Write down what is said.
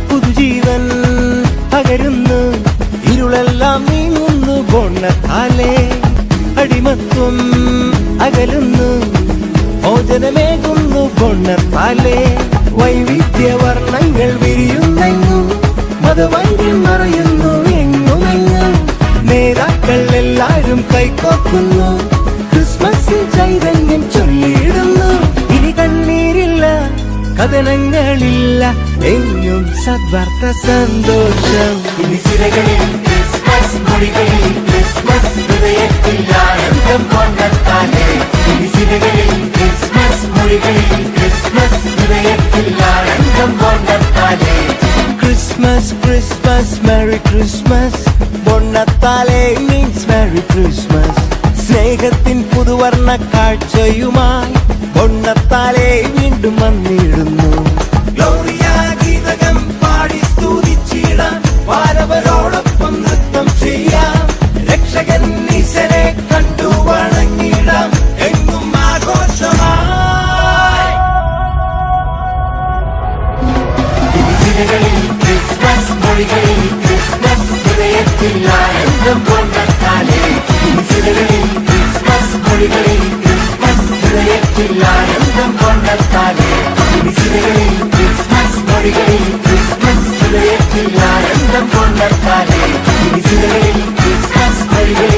പുതുജീവൻ പകരുന്നു, ഇരുളെല്ലാം നീങ്ങുന്നു ബോണത്താലേ. അടിമത്വം അകലുന്നു, മോചനമേകുന്നു ബോണത്താലേ. വൈവിധ്യവർണ്ണങ്ങൾ വിരിയുന്നെങ്ങും, മതവൈദ്യം മറയുന്നു എങ്ങുമെങ്ങും. നേതാക്കൾ എല്ലാരും കൈകോക്കുന്നു, ക്രിസ്മസിൽ ചൈതന്യം ചൊല്ലിയിടുന്നു. ഇനി കണ്ണീരില്ല, കഥനങ്ങളില്ല, എങ്ങും സദ്വാർത്ത സന്തോഷം. ഇനി സിരകളിൽ ക്രിസ്മസ് മൊഴികളിൽ ക്രിസ്മസ് ഹൃദയത്തിൽ ആനന്ദം കൊണ്ടെത്താനേ. ഇനി സിരകളിൽ ക്രിസ്മസ് മൊഴികളിൽ ക്രിസ്മസ് ഹൃദയത്തിൽ ആനന്ദം കൊണ്ടെത്താനേ. ക്രിസ്മസ് ക്രിസ്മസ് മെറി ക്രിസ്മസ്, ബോണത്താലേ മീൻസ് മെറി ക്രിസ്മസ്. സ്നേഹത്തിൻ പുതുവർണ്ണ കാഴ്ചയുമായി ബോണത്താലേ വീണ്ടും വന്നിടുന്നു. ഗ്ലോറിയ ഗീതകം പാടി സ്തുതിച്ചിടാം, വാരവരോടൊപ്പം നൃത്തം ചെയ്യാം. രക്ഷകൻ ഈശനെ കണ്ടു വണങ്ങിടാം, എങ്ങും ആഘോഷമായി. ഇനി സിരകളിൽ ക്രിസ്മസ് മൊഴികളിൽ ക്രിസ്മസ് ഹൃദയത്തിൽ ആനന്ദം കൊണ്ടെത്താനേ. ഇനി സിരകളിൽ ക്രിസ്മസ് മൊഴികളിൽ ക്രിസ്മസ് ഹൃദയത്തിൽ ആനന്ദം കൊണ്ടെത്താനേ. ഇനി സിരകളിൽ ക്രിസ്മസ് മൊഴികളിൽ ക്രിസ്മസ് ഹൃദയത്തിൽ ആനന്ദം കൊണ്ടെത്താനേ. ഇനി സിരകളിൽ ക്രിസ്മസ് മൊഴികളിൽ